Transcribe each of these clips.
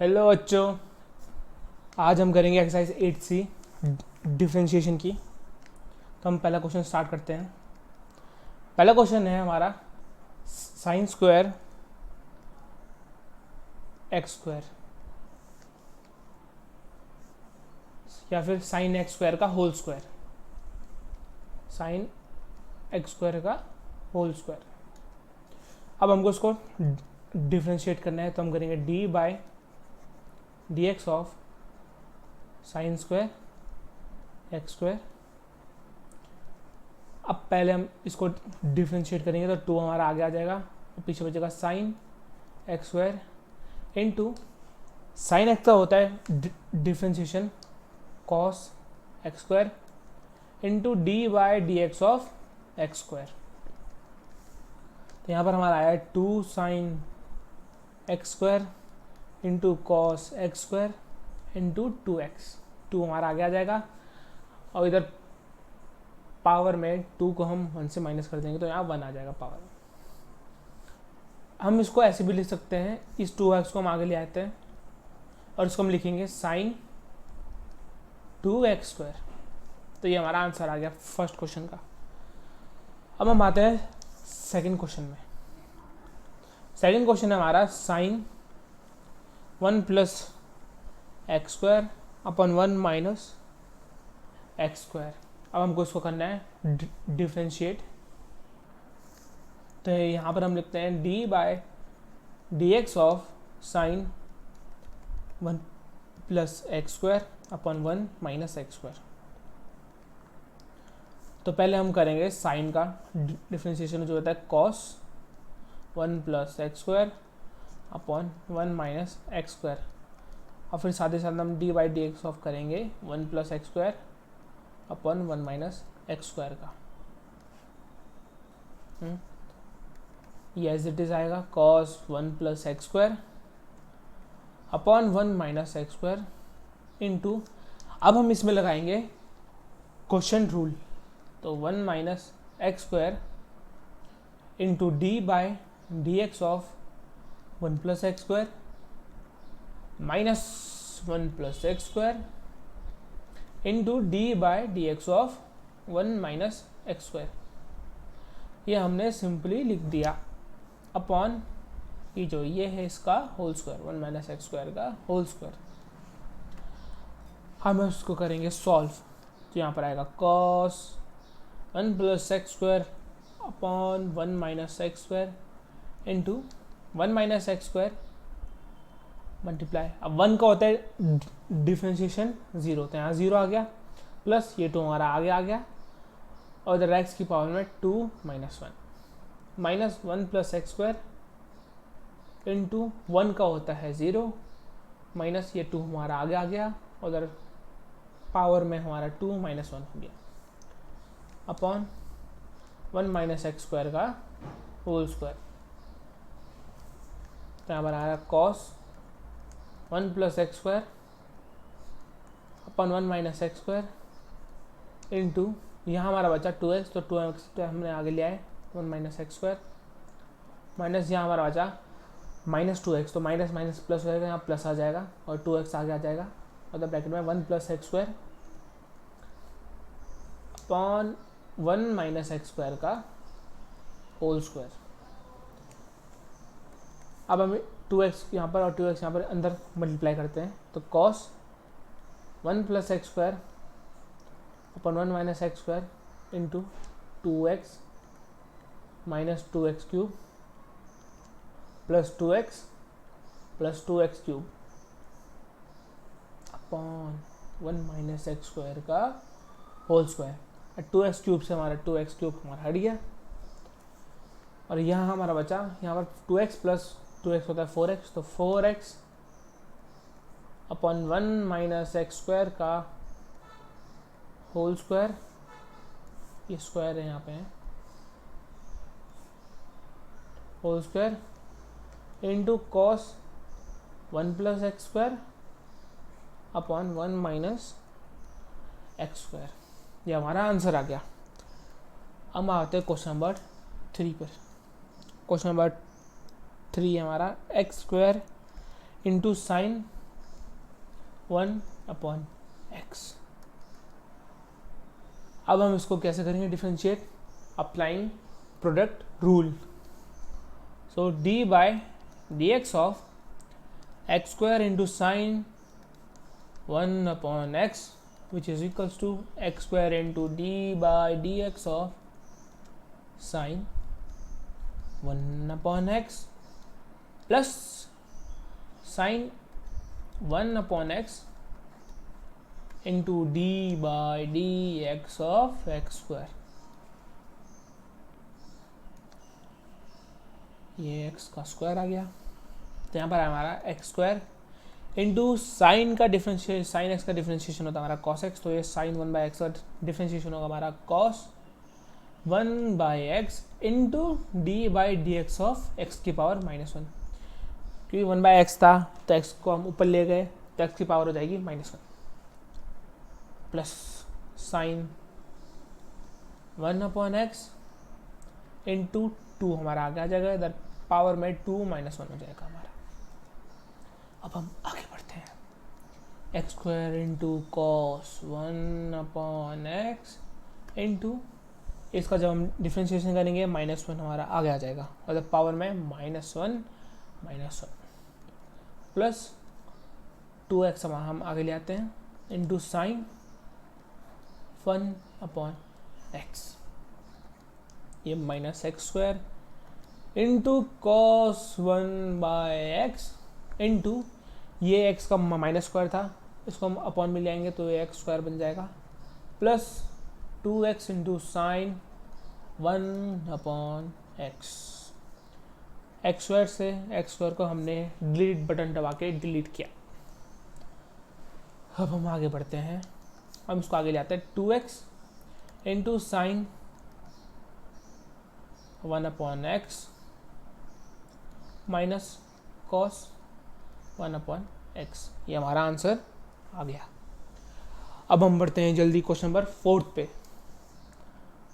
Hello बच्चों, आज हम करेंगे एक्सरसाइज 8C डिफरेंशिएशन की। तो हम पहला क्वेश्चन स्टार्ट करते हैं। पहला क्वेश्चन है हमारा साइन स्क्वायर एक्स स्क्वायर या फिर साइन एक्स स्क्वायर का whole square, sine x square का होल स्क्वायर। अब हमको इसको डिफरेंशिएट करना है, तो हम करेंगे d by d x of sine square x square. अब पहले हम इसको डिफरेंशिएट करेंगे तो 2 हमारा आगे आ जाएगा और पीछे बचेगा sine x square into sine x का होता है differentiation cos x square into d by d x of x square. तो यहाँ पर हमारा आया 2 sine x square into cos x square into 2x। 2 हमारा आगे आ जाएगा और इधर पावर में 2 को हम 1 से माइनस कर देंगे तो यहाँ 1 आ जाएगा पावर। हम इसको ऐसे भी लिख सकते हैं, इस 2x को हम आगे ले आते हैं और इसको हम लिखेंगे साइन 2x स्क्वायर। तो ये हमारा आंसर आ गया फर्स्ट क्वेश्चन का। अब हम आते हैं सेकंड क्वेश्चन में। सेकंड क्वेश्चन है हमारा sine 1 plus x square upon 1 minus x square. अब हमको इसको करना है डिफरेंशिएट। तो यहाँ पर हम लिखते हैं d by d x of sine 1 plus x square upon 1 minus x square. तो पहले हम करेंगे साइन का डिफरेंशिएशन जो होता है cos 1 plus x square upon 1 minus x square, और फिर साथ ही साथ हम d by d x of करेंगे 1 plus x square upon 1 minus x square का। ये एज इट इज आएगा cos 1 plus x square upon 1 minus x square into, अब हम इसमें लगाएंगे क्वोशिएंट रूल। तो 1 minus x square into d by d x of 1 plus x square minus 1 plus x square into d by d x of 1 minus x square. ये हमने simply लिख दिया upon ये जो ये है इसका whole square, 1 minus x square का होल स्क्वायर। हम उसको करेंगे सॉल्व। तो यहाँ पर आएगा cos 1 plus x square upon 1 minus x square into 1 minus x square multiply. अब 1 का होता है डिफरेंशिएशन 0, तो यहाँ 0 आ गया प्लस ये 2 हमारा आगे आ गया और इधर एक्स की पावर में 2 minus 1 minus 1 plus x square into 1 का होता है 0 माइनस ये 2 हमारा आगे आ गया और इधर पावर में हमारा 2 माइनस 1 हो गया अपॉन 1 माइनस एक्स स्क्वायर का होल स्क्वायर। तो यहाँ पर आ रहा है cos 1 plus x square upon 1 minus x square into यहाँ हमारा बचा 2x, तो 2x तो हमने आगे लिया है 1 माइनस एक्स स्क्वायर माइनस यहाँ हमारा बचा माइनस 2x, तो माइनस माइनस प्लस हो जाएगा, यहाँ प्लस आ जाएगा और 2x आगे आ जाएगा और द ब्रैकेट में 1 plus x square upon 1 minus x square का होल स्क्वायर। अब हम 2x यहाँ पर और 2x यहाँ पर अंदर मल्टीप्लाई करते हैं, तो cos 1 plus x square upon 1 minus x square into 2x minus 2x cube plus 2x cube upon 1 minus x square का होल स्क्वायर। 2x क्यूब से हमारा 2x क्यूब हमारा हट गया और यहाँ हमारा बचा, यहाँ पर 2x प्लस 2x होता है 4x, तो 4x upon 1 minus x square का होल स्क्वायर। ये स्क्वायर है यहाँ पे whole square into cos 1 plus x square upon 1 minus x square. ये हमारा आंसर आ गया। अब आते हैं क्वेश्चन नंबर 3 पर। क्वेश्चन नंबर 3 हमारा x square into sine 1/x। अब हम इसको कैसे करेंगे differentiate, applying product rule. So d by d x of x square into sine 1/x which is equals to x square into d by dx of sine 1/x plus sine 1/x into d by dx of x square। ये x का square आ गया, तो यहाँ पर हमारा x square into sine का differentiation, sign x का differentiation होता है हमारा cos x, तो ये साइन 1/x का डिफ्रेंशिएशन होगा हमारा cos 1/x into d by d x of x की पावर -1। क्योंकि 1/x था तो x को हम ऊपर ले गए तो x की पावर हो जाएगी -1 प्लस साइन 1/x इंटू 2 हमारा आगे आ जाएगा, इधर पावर में 2 -1 हो जाएगा हमारा। अब हम आगे बढ़ते हैं, x square into cos 1/x into इसका जब हम डिफ्रेंशिएशन करेंगे -1 हमारा आगे आ जाएगा, मतलब पावर में -1 प्लस 2x हम आगे ले आते हैं इंटू साइन 1/x, ये -x square into cos 1/x into ये x का माइनस स्क्वायर था, इसको हम अपॉन में ले आएंगे तो ये x स्क्वायर बन जाएगा, plus 2x into sine 1/x। X square से एक्स स्क्वायर को हमने डिलीट बटन दबा के डिलीट किया। अब हम आगे बढ़ते हैं, हम इसको आगे ले आते हैं 2x into sine 1/x minus cos 1/x, ये हमारा आंसर आ गया। अब हम बढ़ते हैं जल्दी क्वेश्चन नंबर 4 पे।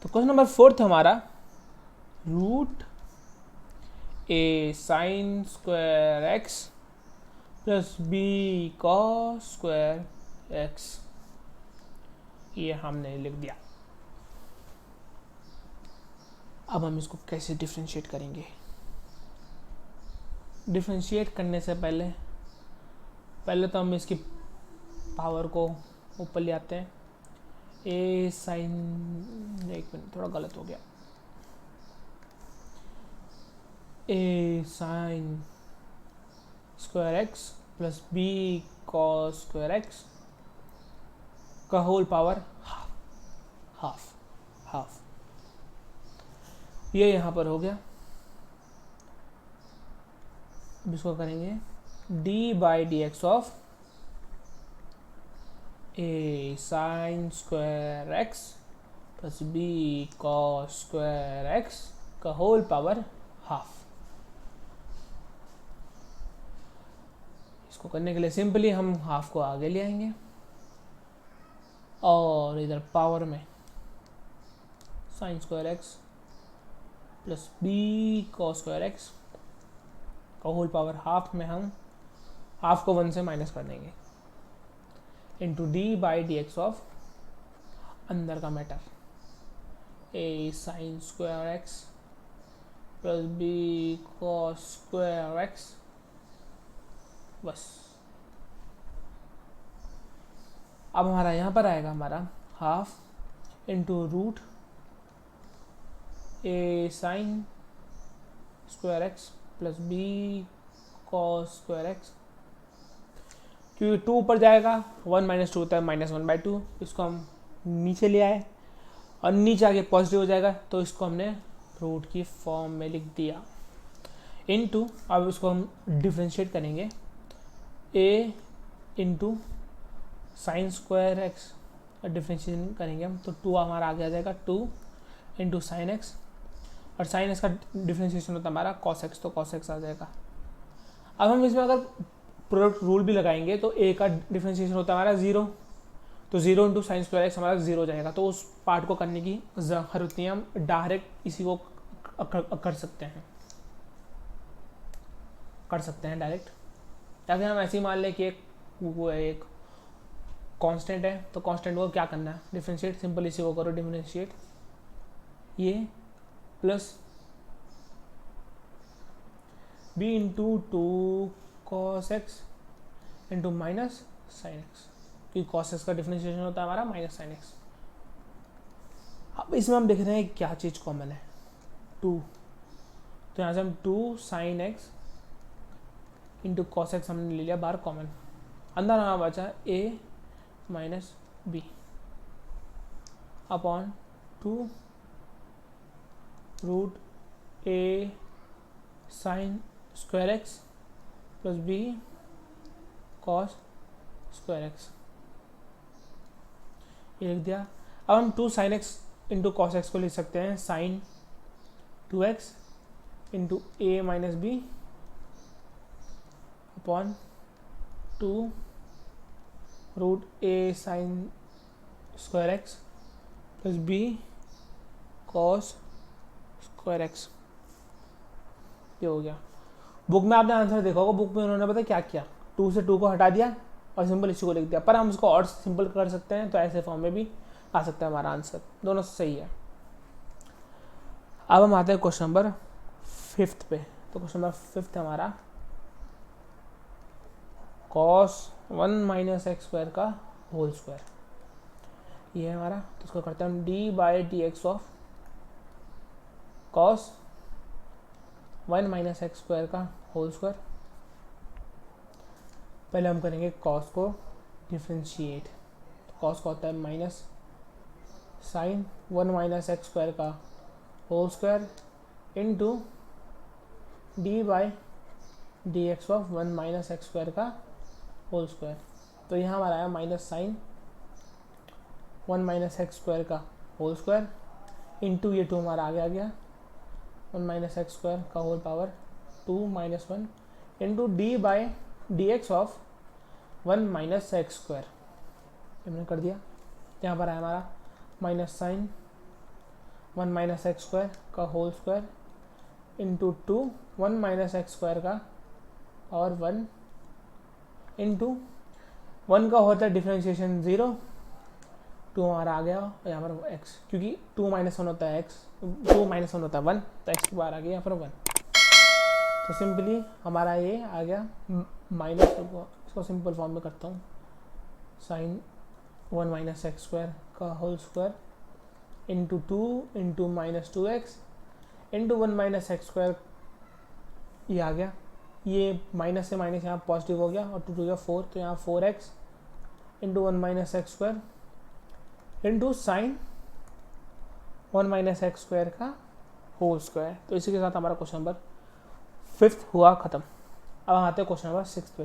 तो क्वेश्चन नंबर 4 हमारा root a sine square x plus b cos square x, ये हमने लिख दिया। अब हम इसको कैसे डिफ्रेंशिएट करेंगे? डिफ्रेंशिएट करने से पहले तो हम इसकी पावर को ऊपर ले आते हैं। ए साइन, एक मिनट थोड़ा गलत हो गया, a sine square x plus b cos square x का होल पावर हाफ, ये यहाँ पर हो गया। अब इसको करेंगे d by d x of a sine square x plus b cos square x का होल पावर हाफ। इसको करने के लिए सिंपली हम हाफ को आगे ले आएंगे और इधर पावर में sine square x plus b cos square x का होल पावर हाफ में हम हाफ को 1 से माइनस कर देंगे into d by d x of अंदर का matter a sine square x plus b cos square x, बस। अब हमारा यहाँ पर आएगा हमारा half into root a sine square x plus b cos square x, क्योंकि 2 ऊपर जाएगा 1 - 2 होता है -1/2, इसको हम नीचे ले आए और नीचे आगे पॉजिटिव हो जाएगा तो इसको हमने रूट की फॉर्म में लिख दिया इनटू, अब इसको हम डिफ्रेंशिएट करेंगे a into sine square x differentiation करेंगे हम तो 2 हमारा आगे आ जाएगा 2 इंटू साइन एक्स, और साइन एक्स का डिफ्रेंशिएशन होता है हमारा कॉस एक्स, तो कॉस एक्स आ जाएगा। अब हम इसमें अगर प्रोडक्ट रूल भी लगाएंगे तो a का डिफ्रेंशिएशन होता है हमारा 0, तो 0 इंटू साइन स्क्वायर एक्स हमारा 0 हो जाएगा, तो उस पार्ट को करने की जरूरत नहीं है, हम डायरेक्ट इसी को कर सकते हैं डायरेक्ट। या फिर हम ऐसे ही मान लें कि एक कांस्टेंट है, तो कांस्टेंट को क्या करना है, डिफरेंशिएट, सिंपल इसी को करो डिफरेंशिएट, ये plus b into two cos x into minus sine x, क्योंकि कॉस एक्स का डिफरेंशिएशन होता है हमारा माइनस साइन एक्स। अब इसमें हम देख रहे हैं क्या चीज़ कॉमन है, टू, तो यहाँ से हम two sine x into cos x हमने ले लिया बाहर कॉमन, अंदर हमारा बचा a minus b upon two root a sine square x plus b cos square x, ये लिख दिया। अब हम two sine x into cos x को लिख सकते हैं sine two x into a minus b upon two root a sine square x plus b cos square x, ये हो गया। बुक में आपने आंसर देखा होगा, बुक में उन्होंने पता क्या किया, टू से टू को हटा दिया और सिंपल इसी को लिख दिया, पर हम उसको और सिंपल कर सकते हैं, तो ऐसे फॉर्म में भी आ सकता है हमारा आंसर, दोनों सही है। अब हम आते हैं क्वेश्चन नंबर 5 पे। तो क्वेश्चन नंबर 5 हमारा cos 1 माइनस एक्स स्क्वायर का होल स्क्वायर, ये है हमारा। तो इसको करते हैं हम d by d x of cos 1 minus x square का होल स्क्वायर। पहले हम करेंगे cos को डिफ्रेंशिएट, तो cos का होता है minus sine 1 minus x square का whole square into d by d x of 1 minus x square का होल स्क्वायर। तो यहाँ हमारा आया minus sine 1 minus x square का होल स्क्वायर इंटू ये टू हमारा आगे आ गया 1 माइनस एक्स स्क्वायर का whole power 2 minus 1 into d by d x of 1 minus x square, हमने कर दिया। यहाँ पर आया हमारा minus sine 1 minus x square का whole square into two 1 minus x square का और 1 इंटू 1 का होता है डिफ्रेंशिएशन 0, 2 हमारा आ गया और यहाँ पर x, क्योंकि 2 माइनस 1 होता है x, 2 माइनस 1 होता है 1, तो x के बाहर आ गया यहाँ पर 1। तो सिंपली हमारा ये आ गया माइनस, इसको सिंपल फॉर्म में करता हूँ, साइन 1 माइनस एक्स स्क्वायर का whole square into two into minus 2x into 1 minus x square, ये आ गया, ये माइनस से माइनस यहाँ पॉजिटिव हो गया और 2 टू गया 4, तो यहाँ 4x into 1 minus x square into sign 1 minus x square का होल स्क्वायर। तो इसी के साथ हमारा क्वेश्चन नंबर 5 हुआ ख़त्म। अब आते हैं क्वेश्चन नंबर 6 पे।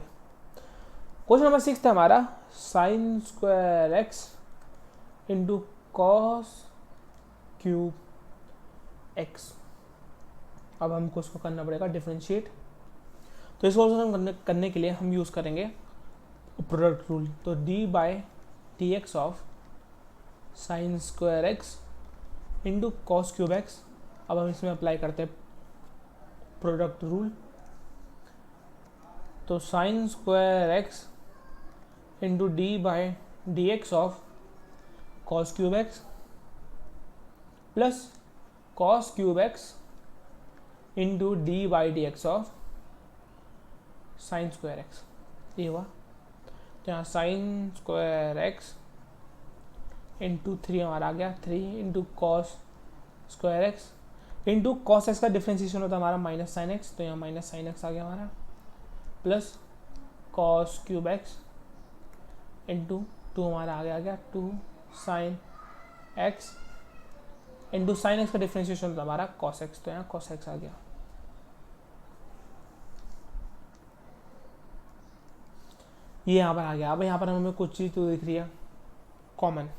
क्वेश्चन नंबर 6 था हमारा sign square x into cos cube x. अब हमको इसको करना पड़ेगा डिफ्रेंशिएट, तो इसको करने के लिए हम यूज़ करेंगे प्रोडक्ट रूल। तो d by d x of sine square x into cos cube x. अब हम इसमें अप्लाई करते हैं प्रोडक्ट रूल, तो sign square x into d by d x of cos cube x plus cos cube x into d by d x of sine square x, ये हुआ। तो यहाँ साइन स्क्वायर एक्स इंटू 3 हमारा आ गया, 3 into cos square x into cos x का differentiation होता है हमारा माइनस साइन एक्स, तो यहाँ माइनस साइन एक्स आ गया हमारा, plus cos cube x into 2 हमारा आ गया 2 sine x into sine x का डिफ्रेंशिएशन होता है हमारा कॉस एक्स, तो यहाँ कॉस एक्स आ गया। ये यहाँ पर आ गया। अब यहाँ पर हमें कुछ चीज़ तो दिख रही है कॉमन,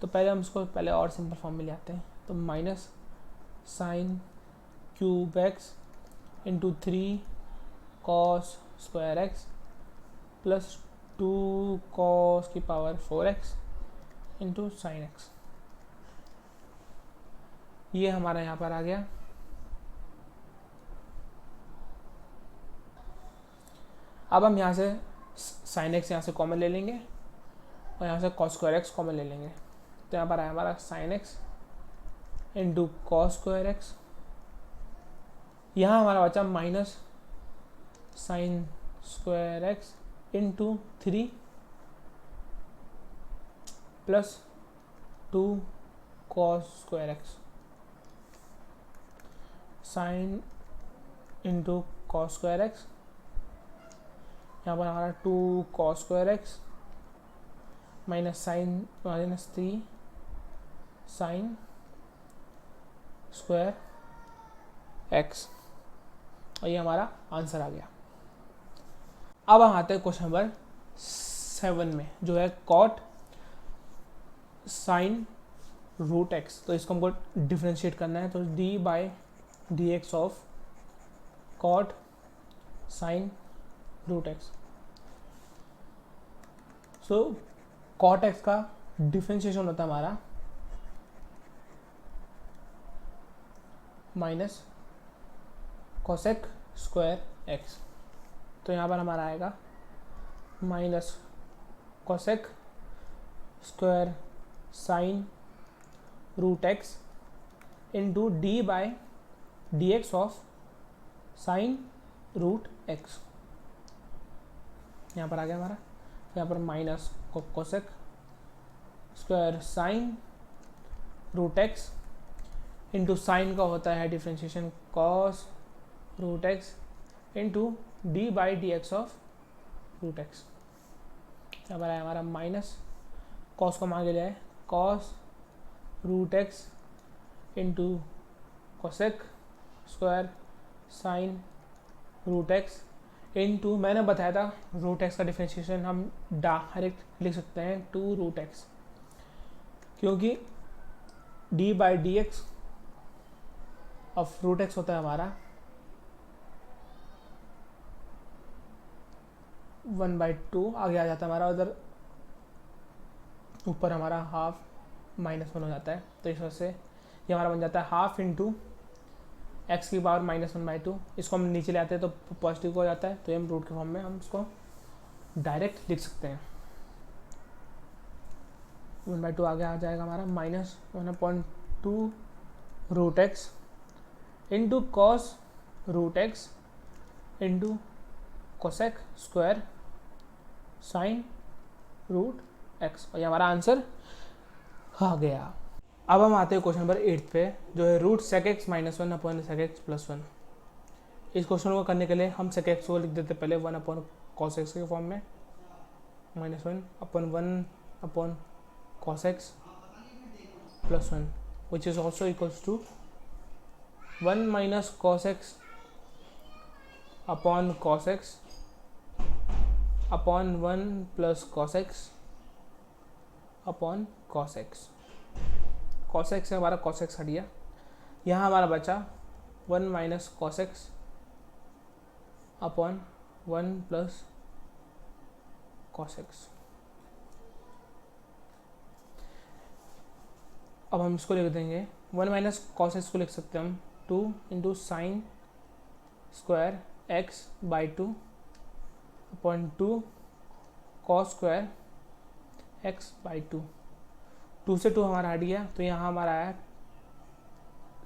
तो पहले हम इसको पहले और सिंपल फॉर्म में ले आते हैं। तो minus sine cube x into 3 cos square x plus 2 cos की power 4x into sine x, ये हमारा यहाँ पर आ गया। अब हम यहाँ से साइन एक्स यहाँ से कॉमन ले लेंगे और यहाँ से कॉस स्क्वायर एक्स कॉमन ले लेंगे। तो यहाँ पर आया हमारा sine x into cos square x, यहाँ हमारा बचा minus sine square x into 3 plus 2 cos square x, sine into cos square x, यहाँ पर हमारा 2 cos square x minus sine minus 3 sine square x, और ये हमारा आंसर आ गया। अब हम आते हैं क्वेश्चन नंबर 7 में, जो है कॉट साइन रूट एक्स। तो इसको हमको डिफ्रेंशिएट करना है, तो d by d x of cot sine root x. So cot x का डिफ्रेंशिएशन होता है हमारा माइनस कोसेक स्क्वायर एक्स। तो यहाँ पर हमारा आएगा minus cosec square sine root x into d by d x of sine root x, यहाँ पर आ गया हमारा। यहाँ पर minus cosec square sine root x into sine का होता है differentiation cos root x into d by d x of root x. यहाँ पर आया हमारा माइनस कॉस को हम आगे ले आए, cos root x into cosec square sine root x into, मैंने बताया था रूट एक्स का डिफ्रेंशिएशन हम डायरेक्ट लिख सकते हैं 2 रूट एक्स, क्योंकि d by d x of root x होता है हमारा 1/2, आगे आ जाता है हमारा, उधर ऊपर हमारा हाफ -1 हो जाता है। तो इस वजह से ये हमारा बन जाता है हाफ इंटू एक्स की पावर -1/2। इसको हम नीचे ले आते हैं तो पॉजिटिव हो जाता है, तो हम रूट के फॉर्म में हम इसको डायरेक्ट लिख सकते हैं। 1/2 आगे आ जाएगा हमारा -1/2 root x into cos root x into cosec square sine root x, और ये हमारा आंसर आ गया। अब हम आते हैं क्वेश्चन नंबर 8 पे, जो है root sec x -1 upon sec x +1। इस क्वेश्चन को करने के लिए हम सेक एक्स को लिख देते पहले 1 अपॉन कॉस एक्स के फॉर्म में, -1 upon 1 upon cos x +1, which is also equals to 1 minus cos x upon cos x upon 1 plus cos x upon cos x. Cos x से हमारा कॉस एक्स हट गया, यहाँ हमारा बचा 1 minus cos x upon 1 plus cos x. अब हम इसको लिख देंगे 1 माइनस कॉस एक्स को लिख सकते हैं हम 2 into sine square x by 2 upon 2 cos square x by 2। 2 से 2 हमारा हट गया, तो यहाँ हमारा आया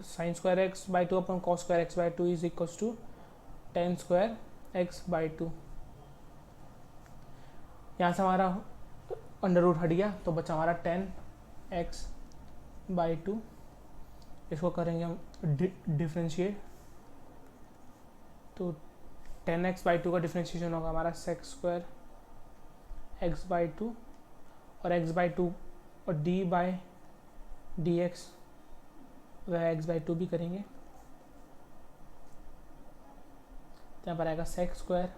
sine square x by 2 upon cos square x by 2 is equals to tan square x by 2। यहाँ से हमारा अंडर रूट हट गया, तो बचा हमारा 10x बाई 2। इसको करेंगे हम डिफ्रेंशिएट, तो 10x बाई 2 का डिफ्रेंशिएशन होगा हमारा सेक स्क्वायर x बाई 2 और x बाई 2 और d बाई डी एक्स वह x बाई 2 भी करेंगे। यहाँ पर आएगा sec square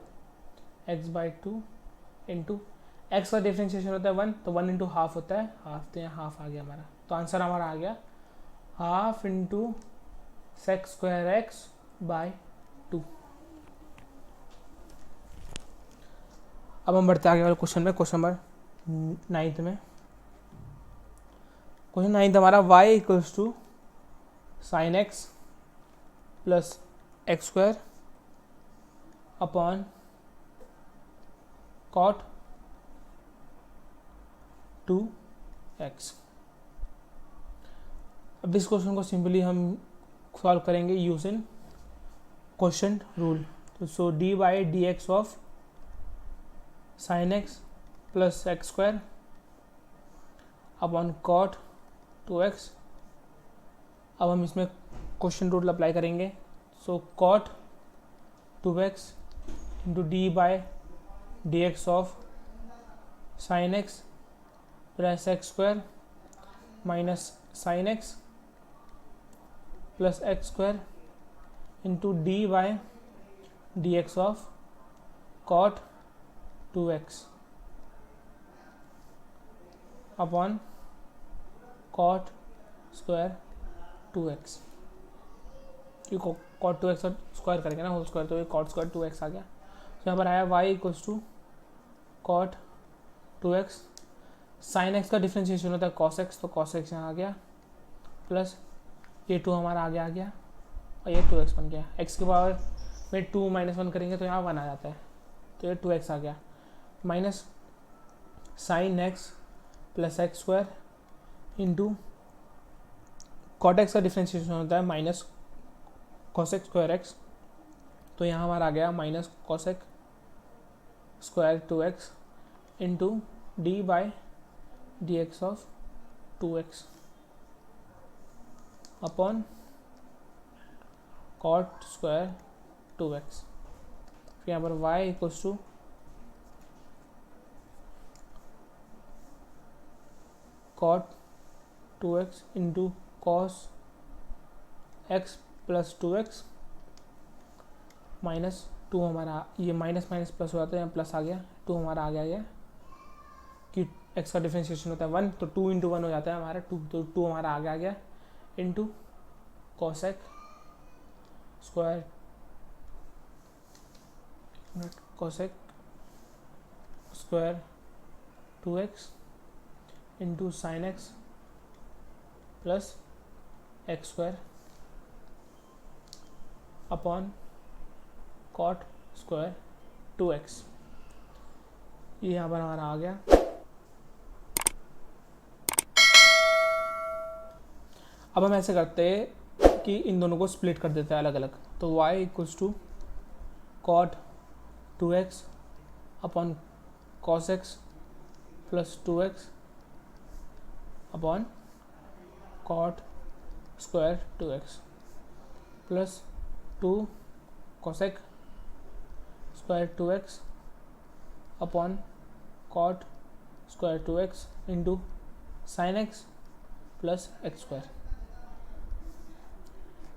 x by 2 into x का डिफ्रेंशिएशन होता है 1, तो 1 इंटू हाफ होता है हाफ, तो यहाँ हाफ आ गया हमारा। तो आंसर हमारा आ गया half into sec square x by 2। अब हम बढ़ते आगे वाले क्वेश्चन में, क्वेश्चन नंबर 9 में। क्वेश्चन 9 हमारा y equals to sine x plus x square upon cot 2x। अब इस क्वेश्चन को सिंपली हम सॉल्व करेंगे यूजिंग क्वोशंट रूल। तो so d by d x of sine x plus x square upon cot 2x। अब हम इसमें quotient rule apply करेंगे। So cot 2x into d by d x of sine x plus x square minus sine x plus x square into d by d x of cot 2x upon cot square 2x। क्योंकि cot 2x का square करेंगे ना whole square, तो ये cot square 2x आ गया। तो यहाँ पर आया y equals to cot 2x। Sine x का डिफ्रेंशिएशन होता है कॉस x, तो कॉस x यहाँ आ गया प्लस ये 2 हमारा आगे आ गया और ये 2x बन गया। x के पावर में 2 माइनस 1 करेंगे तो यहाँ 1 आ जाता है, तो ये 2x आ गया minus sine x plus x square into cot x का डिफ्रेंशिएशन होता है माइनस कॉसेक स्क्वायर एक्स, तो यहाँ हमारा आ गया minus cosec square 2x into d by d x of 2x upon cot square 2x। फिर यहाँ पर y equals to cot 2x into cos x plus 2x minus 2 हमारा, ये माइनस माइनस प्लस हो जाता है, यहाँ प्लस आ गया, 2 हमारा आगे आ गया कि x का डिफ्रेंशिएशन होता है 1, तो 2 इंटू 1 हो जाता है हमारा 2, तो 2 हमारा आगे आ गया into cosec square cosec square 2x into sine x plus x square upon cot square 2x। ये यहाँ पर हमारा आ गया। अब हम ऐसे करते हैं कि इन दोनों को स्प्लिट कर देते हैं अलग अलग। तो y equals to cot 2x upon cos x plus 2x upon cot square 2x plus 2 cosec square 2x upon cot square 2x into sine x plus x square.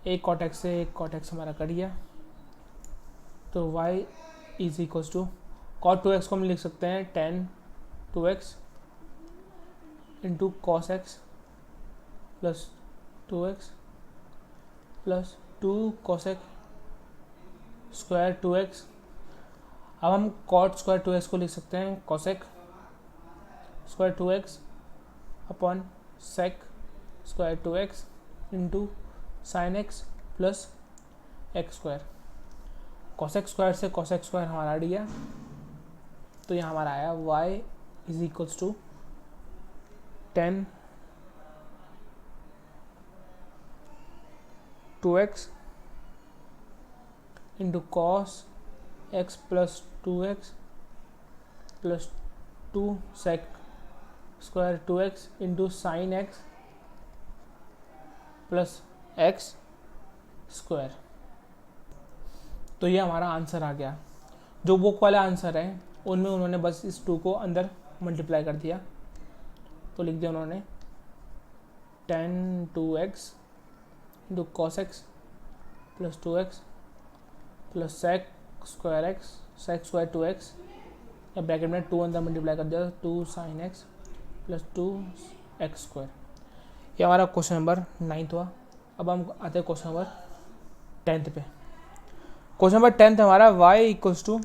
एक कॉट एक्स से एक cot x हमारा कट गया, तो y is equals to cot 2x को हम लिख सकते हैं tan 2x into cos x plus 2x plus 2 cosec square 2x। अब हम कॉट स्क्वायर 2x को लिख सकते हैं cosec square 2x upon sec square 2x into sine x plus x square. Cosec square से कॉसेक स्क्वायर हमारा हट गया, तो यहाँ हमारा आया y is equals to 10 2x into cos x plus 2x plus 2 sec square 2x into sine x plus x square. तो ये हमारा आंसर आ गया। जो बुक वाला आंसर है उनमें उन्होंने बस इस 2 को अंदर मल्टीप्लाई कर दिया, तो लिख दिया उन्होंने tan 2x into cos x plus 2x plus sec square x sec square 2x, या ब्रैकेट में 2 अंदर मल्टीप्लाई कर दिया 2 sine x plus 2 x square. ये हमारा क्वेश्चन नंबर 9 हुआ। अब हम आते हैं क्वेश्चन नंबर 10 पे। क्वेश्चन नंबर 10 हमारा y equals to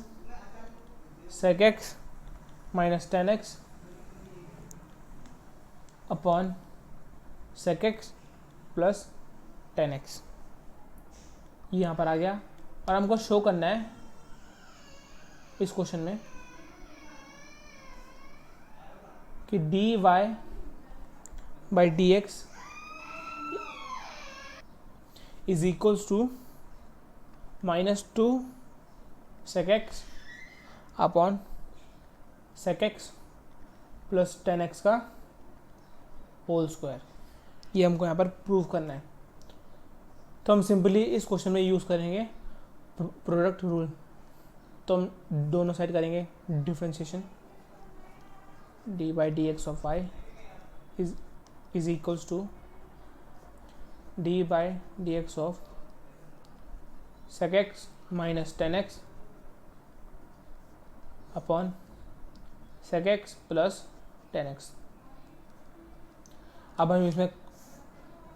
sec x minus 10x upon sec x plus 10x। ये यहाँ पर आ गया और हमको शो करना है इस क्वेश्चन में कि d y by d x is equals to -2 sec x upon sec x plus 10x का होल स्क्वायर। ये हमको यहाँ पर प्रूव करना है। तो हम सिंपली इस क्वेश्चन में यूज़ करेंगे प्रोडक्ट रूल। तो हम दोनों साइड करेंगे differentiation. D by d x of y is equals to d by d x of sec x minus 10x upon sec x plus 10x। अब हम इसमें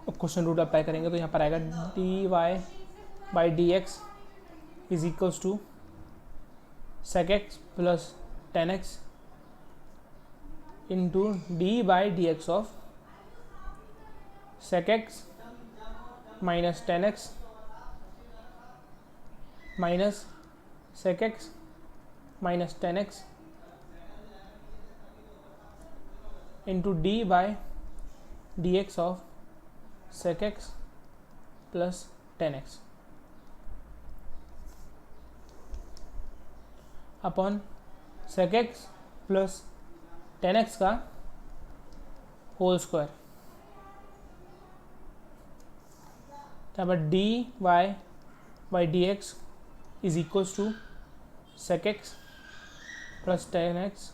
क्वेश्चन रूल अप्लाई करेंगे तो यहाँ पर आएगा d y by d x is equals to sec x plus 10x into d by d x of sec x minus 10x minus sec x minus 10x into d by d x of sec x plus 10x upon sec x plus 10x का whole square. यहाँ पर d y by d x is equals to sec x plus 10x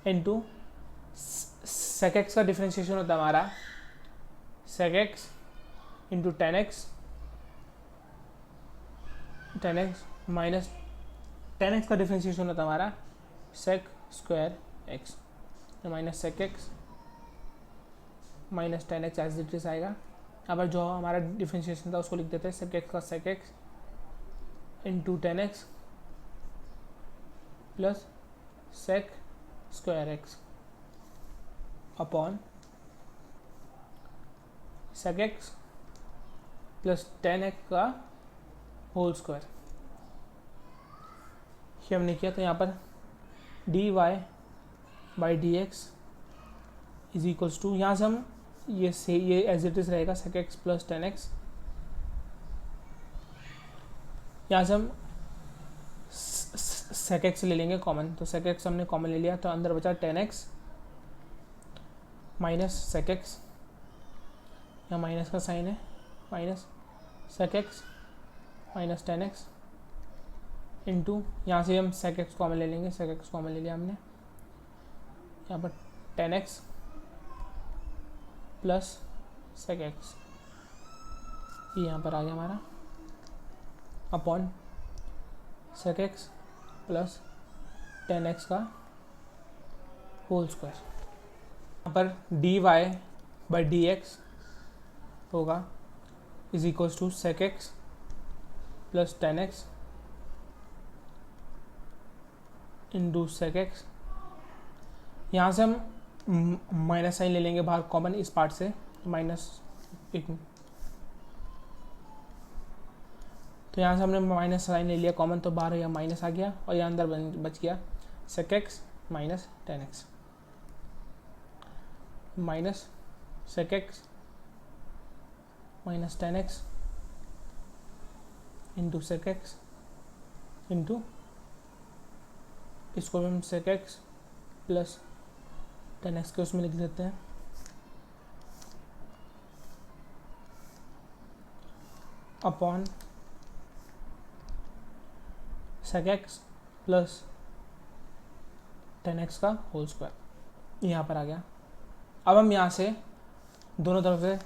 into sec x का differentiation होता है हमारा sec x into 10x minus 10x का differentiation होता है हमारा sec square x minus sec x minus 10x as it is आएगा। अब जो हमारा डिफ्रेंशिएशन था उसको लिख देते हैं sec x का sec x into 10x plus sec square x upon sec x plus 10x का होल स्क्वायर। ये हमने किया तो यहाँ पर d y by d x is equals to, यहाँ से हम ये एज इट इज रहेगा sec x प्लस 10x। यहाँ से हम sec x ले लेंगे कॉमन, तो sec x हमने कॉमन ले लिया तो अंदर बचा 10x माइनस sec x, यहाँ माइनस का साइन है, minus sec x minus 10x into यहाँ से हम sec x कॉमन ले लेंगे, sec x कॉमन ले लिया हमने, यहाँ पर 10x प्लस sec x ये यहाँ पर आ गया हमारा upon sec x plus 10x का होल स्क्वायर। यहाँ पर d y by d x होगा is equals to sec x plus 10x into sec x। यहाँ से हम माइनस साइन ले लेंगे बाहर कॉमन इस पार्ट से, माइनस एक, तो यहाँ से हमने माइनस साइन ले लिया कॉमन तो बाहर यह माइनस आ गया और यहाँ अंदर बच गया sec x minus 10x minus sec x minus 10x into sec x into इसको हम sec x प्लस 10x के उसमें लिख देते हैं upon sec x plus 10x का होल स्क्वायर यहाँ पर आ गया। अब हम यहाँ से दोनों तरफ से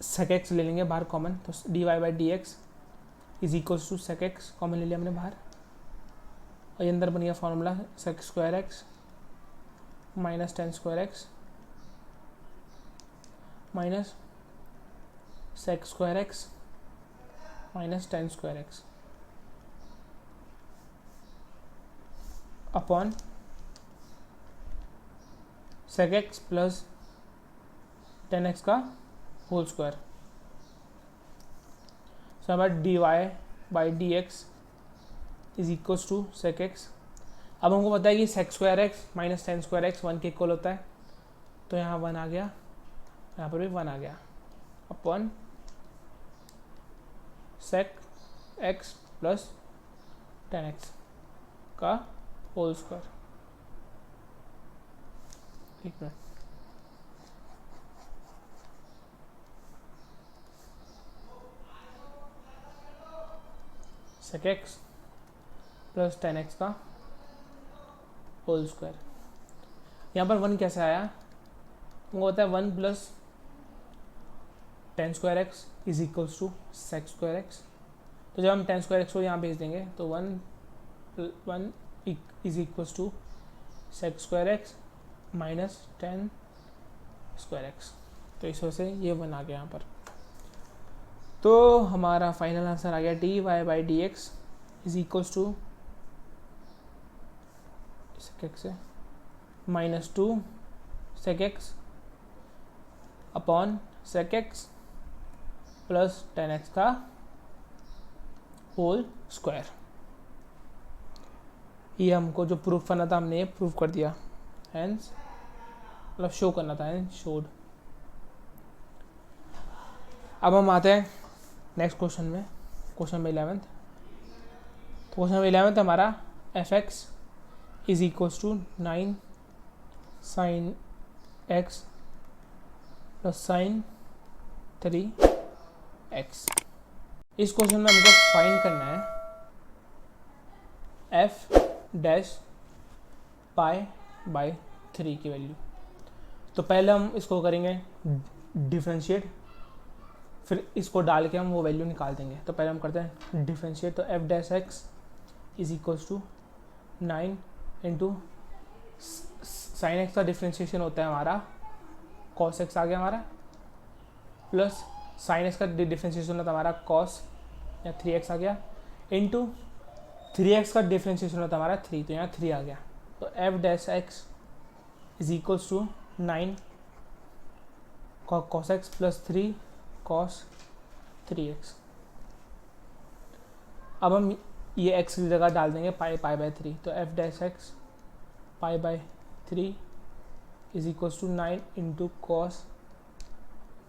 sec x ले लेंगे बाहर कॉमन, तो d y by d x is equals to sec x common ले लिया हमने बाहर और ये अंदर बन गया formula sec square x minus 10 square x minus sec square x minus 10 square x upon sec x plus 10x का होल स्क्वायर। सो अब d y by d x is equals to sec x। अब हमको पता है कि sec square x minus ten square x 1 के equal होता है, तो यहाँ 1 आ गया, यहाँ पर भी 1 आ गया, upon sec x plus ten x का होल स्क्वायर। एक minute, sec x plus ten x का होल स्क्वायर। यहाँ पर 1 कैसे आया, वो होता है 1 plus ten square x is equals to sec square x. तो जब हम टेन स्क्वायर एक्स को यहाँ भेज देंगे तो 1 is equals to sec square x minus ten square x. तो इस वजह से ये 1 आ गया यहाँ पर। तो हमारा फाइनल आंसर आ गया d y by d x is equals to sec x है minus 2 sec x upon sec x plus ten x का होल स्क्वायर। ये हमको जो प्रूफ करना था हमने ये प्रूफ कर दिया, हैंस मतलब शो करना था, हैंस शोड। अब हम आते हैं नेक्स्ट क्वेश्चन में, क्वेश्चन नंबर 11। तो क्वेश्चन नंबर 11 हमारा f x is equals to 9 sine x plus sine 3 x. इस क्वेश्चन में हमको फाइंड करना है एफ डैश पाई बाई 3 की वैल्यू। तो पहले हम इसको करेंगे डिफरेंशिएट, फिर इसको डाल के हम वो वैल्यू निकाल देंगे। तो पहले हम करते हैं डिफरेंशिएट। तो f dash x is equals to 9 into sine x का डिफ्रेंशिएशन होता है हमारा कॉस एक्स आ गया हमारा, प्लस साइन एक्स का डिफ्रेंशिएशन होता है हमारा कॉस या 3x आ गया, इंटू 3x का डिफ्रेंशिएशन होता है हमारा 3, तो यहाँ 3 आ गया। तो f dash x is equals to 9 cos x plus 3 cos 3x। अब हम ये x की जगह डाल देंगे पाई बाई 3। तो f dash x pi by 3 is equals to 9 into cos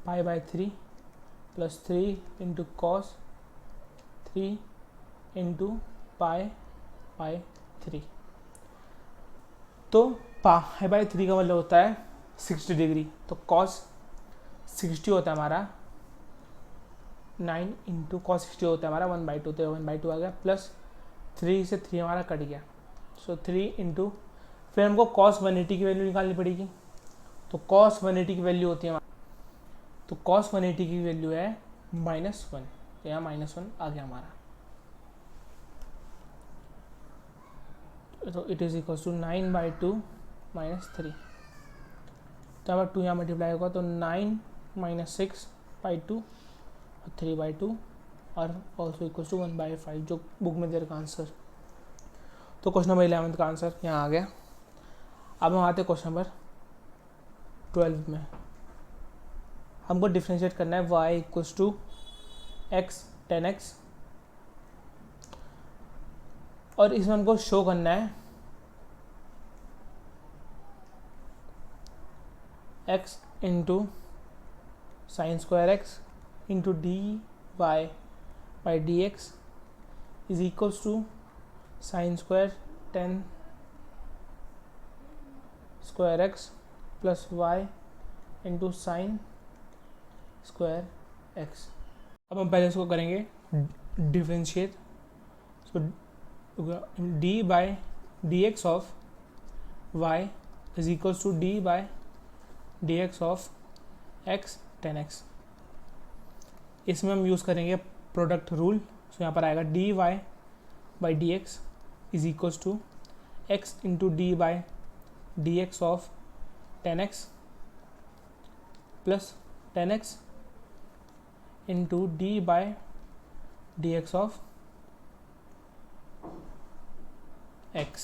pi by 3 plus 3 into cos 3 into pi by 3। तो पाई by 3 का मतलब होता है 60 डिग्री। तो कॉस 60 होता है हमारा 9 इंटू कॉस 60 होता है हमारा 1/2, तो 1/2 आ गया, प्लस 3 से 3 हमारा कट गया। सो 3 इंटू, फिर हमको कॉस 180 की वैल्यू निकालनी पड़ेगी। तो कॉस 180 की वैल्यू होती है, तो कॉस 180 की वैल्यू है -1, तो यहाँ -1 आ गया हमारा। तो इट इज इक्वल टू 9/2 -3। तो अब 2 यहाँ मल्टीप्लाई होगा, तो 9 - 6/2 और 3/2 और ऑल्सो इक्वल टू 1/5 जो बुक में दे रखा आंसर। तो क्वेश्चन नंबर 11 का आंसर यहाँ आ गया। अब हम आते हैं क्वेश्चन नंबर 12 में। हमको डिफ्रेंशिएट करना है y equals to x 10x, और इसमें हमको शो करना है x into sine square x into d y by d x is equals to sine square 10 square x plus y into sine square x. अब हम पहले इसको करेंगे differentiate. So d by d x of y is equals to d by d x of x 10x। इसमें हम use करेंगे product rule. सो यहाँ पर आएगा d y by d x is equals to x into d by d x of 10x plus 10x into d by d x of x।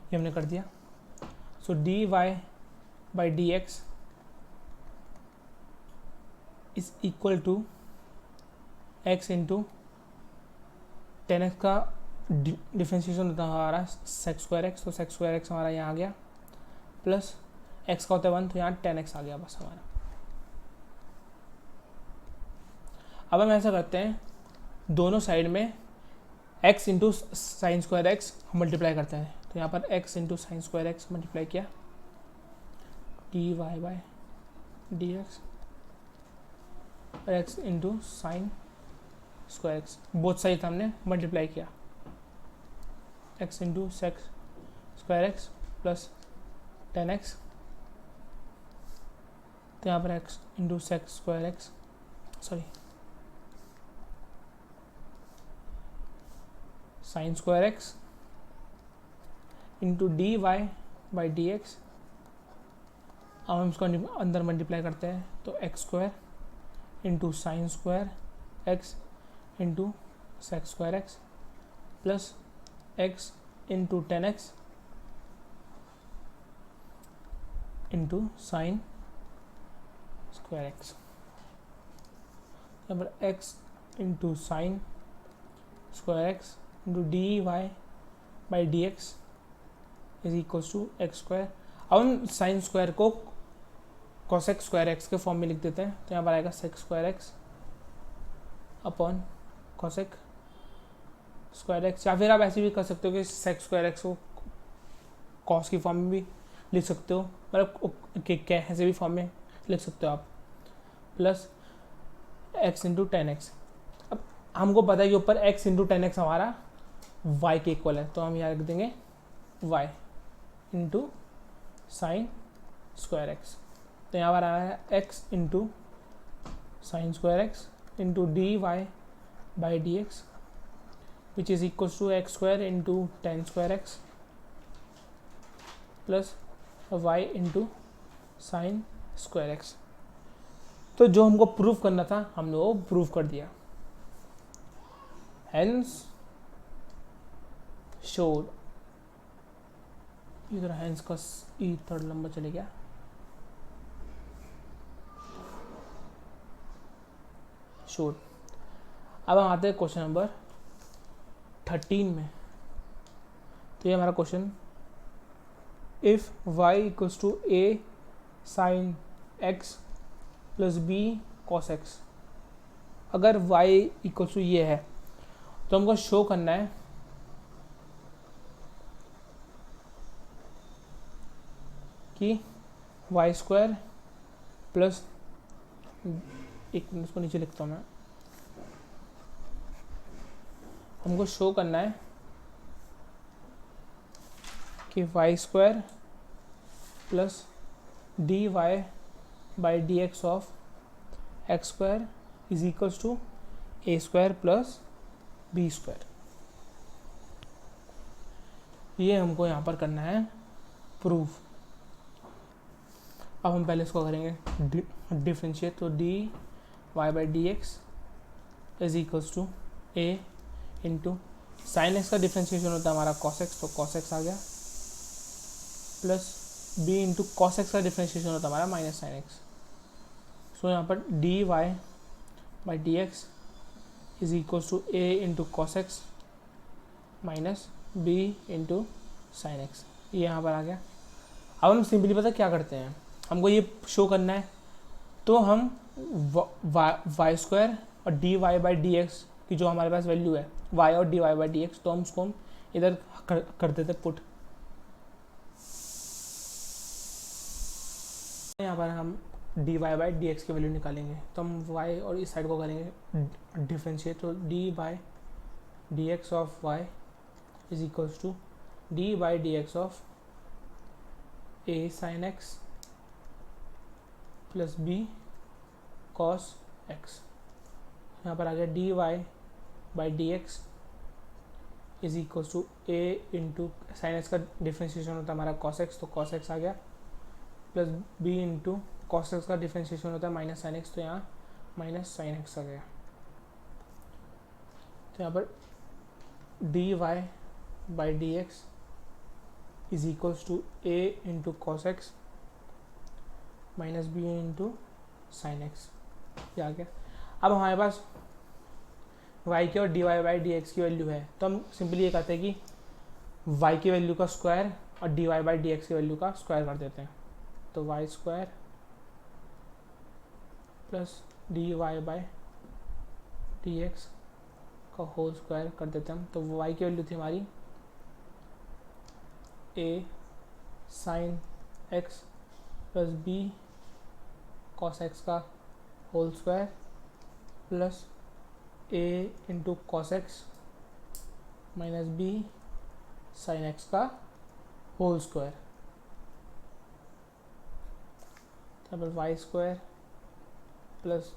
ये हमने कर दिया। So d y by d x is equal to x into 10x का differentiation होता है हमारा सेक square x, तो सेक square x हमारा यहाँ आ गया, प्लस एक्स का होता है 1 तो यहाँ 10x आ गया बस हमारा। अब हम ऐसा करते हैं, दोनों साइड में x into sine square x multiply करते हैं, तो यहाँ पर x into sine square x multiply किया, d y by d x और x into sine square x, both side हमने मल्टीप्लाई किया, x into sec square x plus 10x, तो यहाँ पर x into sec square x sine square x into d y by d x. अब हम इसको अंदर मल्टीप्लाई करते हैं, तो x square into sine square x into sec square x plus x into 10x into sine square x. यहाँ पर x into sine square x into d y by d x is equals to x square. अब हम sine square को cosec square x के form में लिख देते हैं, तो यहाँ पर आएगा sec square x upon cosec square x, या फिर आप ऐसे भी कर सकते हो कि सेक स्क्वायर एक्स को कॉस की फॉर्म में भी लिख सकते हो, मतलब कैसे भी फॉर्म में लिख सकते हो आप, प्लस एक्स इंटू 10x। अब हमको पता है कि ऊपर x इंटू 10x हमारा y के इक्वल है, तो हम यहाँ लिख देंगे y into sine square x, तो यहाँ पर आ रहा है x into sine square x into d y by d x which is equals to x square into 10 square x plus y into sine square x. तो जो हमको prove करना था हमने वो प्रूव कर दिया, हेंस शोड, इधर हेंस का ई थर्ड नंबर चले गया, शोड। अब हम आते हैं क्वेश्चन नंबर 13 में, तो ये हमारा question, if y equals to a sine x plus b cos x, अगर y इक्वल्स टू ये है तो हमको शो करना है कि वाई स्क्वायर प्लस, एक मिनट इसको नीचे लिखता हूँ मैं, हमको शो करना है कि y square plus d y by d x of x square is equals to a square plus b square. ये हमको यहाँ पर करना है प्रूफ। अब हम पहले इसको करेंगे डिफ्रेंशिएट, तो d y by d x is equals to a into sine x का डिफ्रेंशिएशन होता है हमारा कॉस एक्स, तो कॉस एक्स आ गया, plus b into cos x का डिफ्रेंशिएशन होता है हमारा माइनस साइन एक्स। सो यहाँ पर d y by d x is equals to a into cos x minus b into sine x, ये यहाँ पर आ गया। अब हम सिंपली पता क्या करते हैं, हमको ये शो करना है, तो हम वाई स्क्वायर और d y by d x की जो हमारे पास वैल्यू है y और d y by d x, तो हम उसको हम इधर कर देते पुट। यहाँ पर हम d y by d x की वैल्यू निकालेंगे, तो हम y और इस साइड को करेंगे डिफ्रेंशिएट, तो d by d x of y is equals to d by d x of a sine x plus b cos x. यहाँ पर आ गया d y by d x is equals to a into sine x का differentiation होता है हमारा cos x, तो cos x आ गया, plus b into cos x का डिफ्रेंशिएशन होता है माइनस साइन एक्स, तो यहाँ माइनस साइन एक्स आ गया। तो यहाँ पर d y by d x is equals to a into cos x minus b into sine x, ये आ गया। अब हमारे पास वाई की और d y by d x की वैल्यू है, तो हम सिंपली ये कहते हैं कि वाई की वैल्यू का स्क्वायर और d y by d x की वैल्यू का स्क्वायर कर देते हैं। तो y square plus d y by d x का होल स्क्वायर कर देते हैं हम। तो वाई की वैल्यू थी हमारी a sine x plus b cos x का whole square plus a into cos x minus b sine x का होल स्क्वायर। यहाँ पर y square plus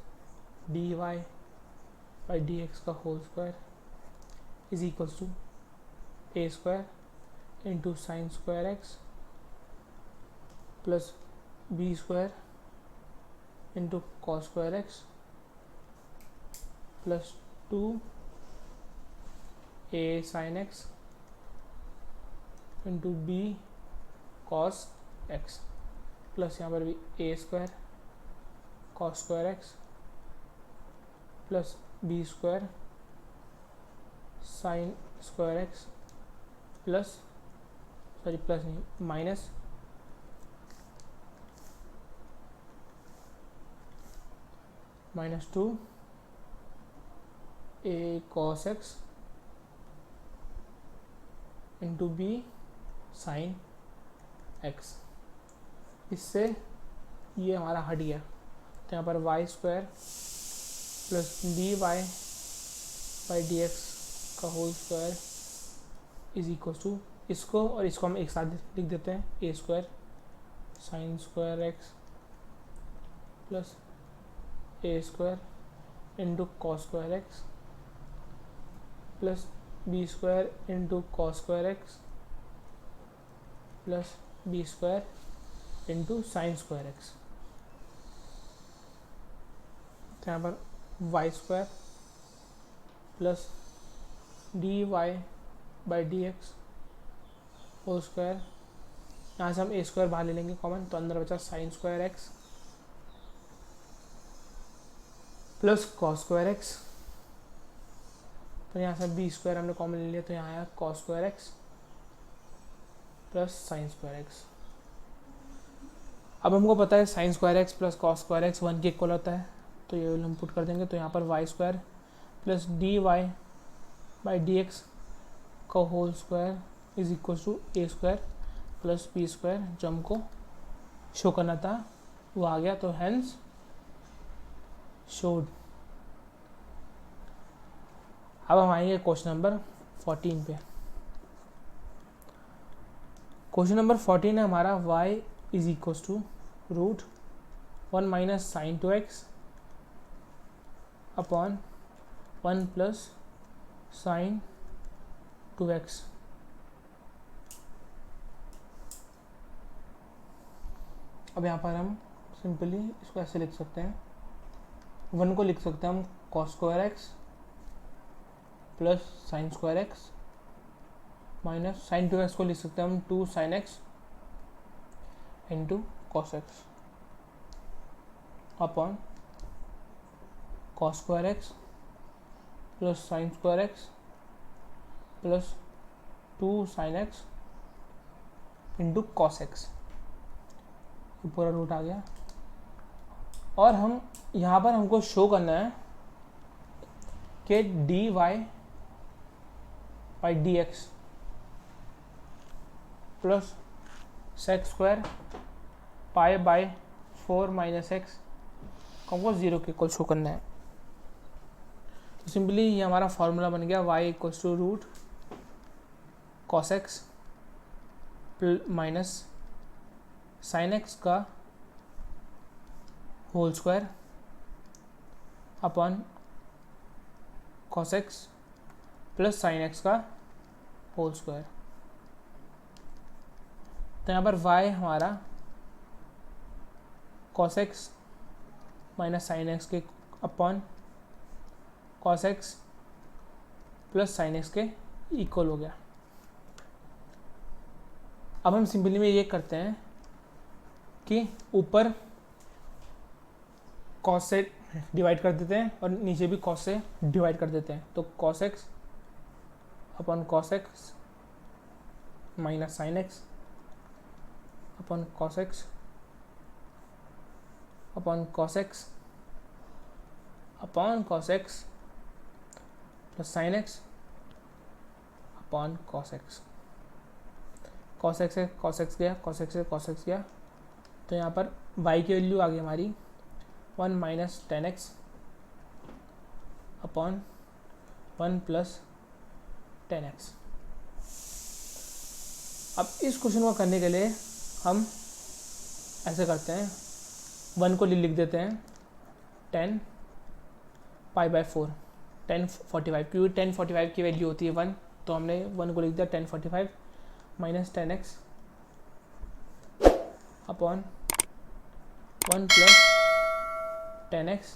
d y by d x का whole square is equals to a square into sine square x plus b square into cos square x plus 2 a sine x into b cos x plus यहाँ पर भी a square cos square x plus b square sine square x plus plus नहीं minus -2 a cos x into b sine x. इससे ये हमारा हट गया, तो यहाँ पर y square plus d y by d x का whole square is equal to इसको और इसको हम एक साथ लिख देते हैं, a square sine square x plus a square into cos square x plus b square into cos square x plus b square into sine square x. तो यहाँ पर y square plus d y by d x whole square, यहाँ से हम ए square बाहर ले लेंगे common, तो अंदर बचा sign square x plus cos square x. तो यहाँ से बी स्क्वायर हमने कॉमन ले लिया, तो यहाँ आया cos square x plus sine square x. अब हमको पता है sign square x plus cos square x 1 के इक्वल होता है, तो ये हम पुट कर देंगे। तो यहाँ पर y square plus d y by d x का whole square is equal to a square plus b square, जो हमको शो करना था वो आ गया, तो हेंस शोड। अब हम आएंगे क्वेश्चन नंबर 14 पे। क्वेश्चन नंबर 14 है हमारा y is equal to root 1 minus sine 2x upon 1 plus sine 2x। अब यहाँ पर हम सिंपली इसको ऐसे लिख सकते हैं, 1 को लिख सकते हैं हम cos square x plus sine square x minus sine 2x को लिख सकते हैं हम 2 sine x into cos x upon cos square x plus sine square x plus 2 sine x into cos x. ये पूरा रूट आ गया। और हम यहाँ पर हमको शो करना है कि d y by d x plus sec square pi by 4 minus x हमको 0 के इक्वल शो करना है। तो सिंपली ये हमारा फॉर्मूला बन गया, y equals to root cos x minus sine x का whole square upon cos x plus sine x का होल स्क्वायर। तो यहाँ पर y हमारा cos x minus sine x के upon cos x plus sine x के equal हो गया। अब हम सिंपली में ये करते हैं कि ऊपर कॉसेट डिवाइड कर देते हैं और नीचे भी कॉस से डिवाइड कर देते हैं, तो cos x upon cos x minus sine x upon cos x upon cos x upon cos x plus sine x upon cos x. Cos x है कॉस एक्स गया, कॉस एक्स है cos x गया, तो यहाँ पर y की value आ गई हमारी 1 minus 10x upon 1 plus 10x। अब इस क्वेश्चन को करने के लिए हम ऐसे करते हैं, 1 को लिख देते हैं 10 पाई बाय 4 1045, क्योंकि 1045 की वैल्यू होती है 1, तो हमने 1 को लिख दिया 1045 minus 10x upon 1 plus 10x।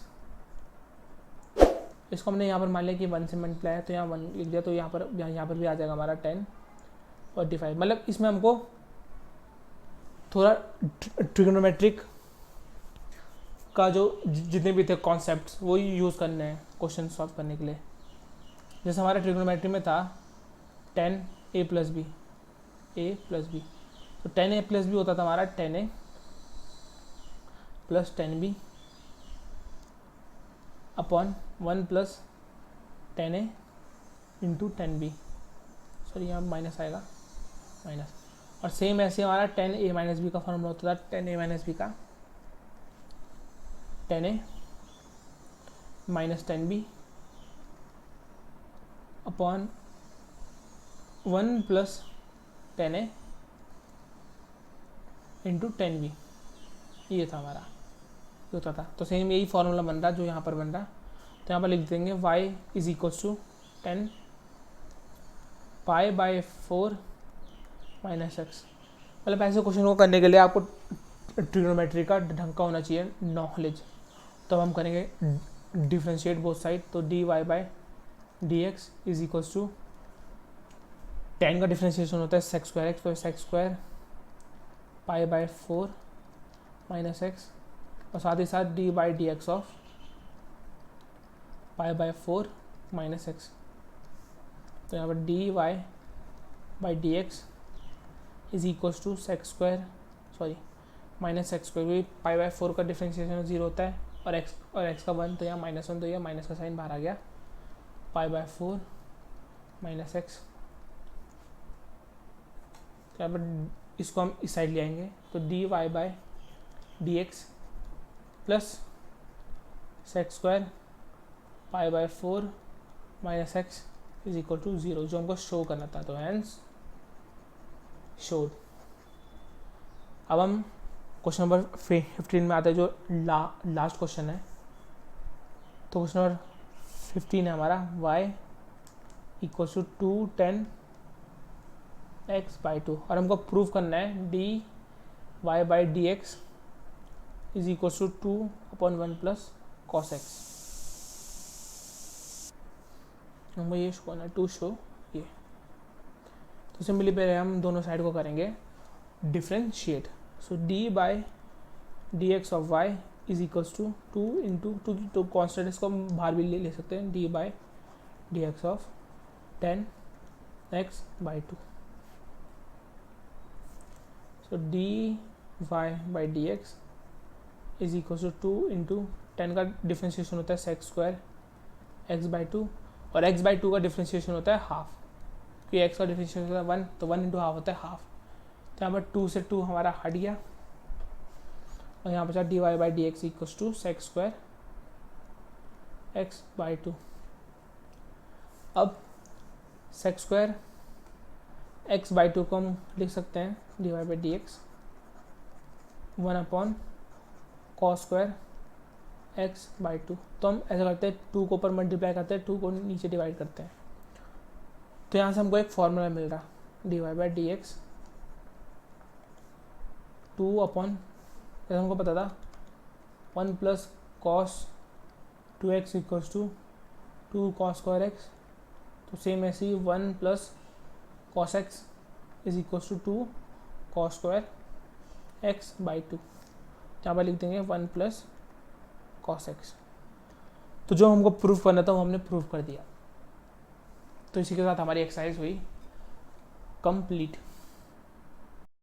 इसको हमने यहाँ पर मान लिया कि 1 से मल्टीप्लाई है, तो यहाँ 1 लिख दिया, तो यहाँ पर भी आ जाएगा हमारा 1045। मतलब इसमें हमको थोड़ा ट्रिग्नोमेट्रिक का जो जितने भी थे कॉन्सेप्ट्स वो यूज़ करने हैं क्वेश्चन सॉल्व करने के लिए। जैसे हमारा ट्रिग्नोमेट्री में था 10a प्लस बी, तो 10a प्लस बी होता था हमारा 10a plus 10b upon 1 plus 10a into 10b, sorry यहाँ माइनस आएगा माइनस। और सेम ऐसे हमारा 10a माइनस बी का फॉर्मूला होता था, 10a माइनस बी का 10a minus 10b upon 1 plus 10a into 10b, ये था हमारा, ये होता था। तो सेम यही फॉर्मूला बन रहा जो यहाँ पर बन रहा, तो यहाँ पर लिख देंगे y is equals to 10 pi by 4 minus x. मतलब ऐसे क्वेश्चन को करने के लिए आपको ट्रिग्नोमेट्री का ढंग का होना चाहिए नॉलेज। तो हम करेंगे डिफ्रेंशिएट बोथ साइड, तो dy by d x is equals to 10 का डिफ्रेंशिएशन होता है सेक्स स्क्वायर एक्स, तो sec square pi by 4 minus x, और साथ ही साथ d by d x of pi by 4 minus x. तो यहाँ पर d y by d x is equals to sec square sorry minus x square, क्योंकि pi by 4 का differentiation 0 होता है और एक्स का 1, तो यहाँ -1, तो यह माइनस का साइन बाहर आ गया, पाई बाय 4 माइनस एक्स। तो यहाँ पर इसको हम इस साइड ले आएंगे, तो d y by d x plus sec square pi by 4 minus x is equal to 0, जो हमको शो करना था, तो हैंस शोड। अब हम क्वेश्चन नंबर 15 में आते हैं, जो लास्ट क्वेश्चन है। तो क्वेश्चन नंबर 15 है हमारा y equals to 210 x by 2, और हमको प्रूव करना है d y by d x is equals to 2/1 plus cos x. हमको ये शो करना है, टू शो ये। तो सिंपली पहले हम दोनों साइड को करेंगे differentiate, so d by d x of y is equals to 2 into 2, तो कॉन्स्टेंट इसको हम बाहर भी ले सकते हैं, d by d x of 10 x by 2। So d y by d x is equals to 2 into 10 का डिफ्रेंशिएशन होता है सेक्स स्क्वायर एक्स बाई 2, और एक्स बाई 2 का डिफ्रेंशिएशन होता है हाफ, क्योंकि एक्स का डिफ्रेंशिएशन होता है 1, तो 1 इंटू हाफ होता है हाफ। तो यहाँ पर 2 से 2 हमारा हट गया, और यहाँ बचा d y by d x equals to sec square x by 2। अब सेक्स स्क्वायर एक्स बाई 2 को हम लिख सकते हैं d y by d x 1 cos square x by 2। तो हम ऐसा करते हैं, 2 को ऊपर मल्टीप्लाई करते हैं, 2 को नीचे डिवाइड करते हैं, तो यहाँ से हमको एक फॉर्मूला मिल रहा d y by d x 2 जैसे हमको पता था 1 plus cos 2x equals to 2 cos square x, तो सेम ऐसे ही 1 plus cos x is equals to 2 cos square x by 2। यहाँ पर लिख देंगे 1 प्लस कॉस एक्स। तो जो हमको प्रूफ करना था वो हमने प्रूफ कर दिया। तो इसी के साथ हमारी एक्सरसाइज हुई कंप्लीट।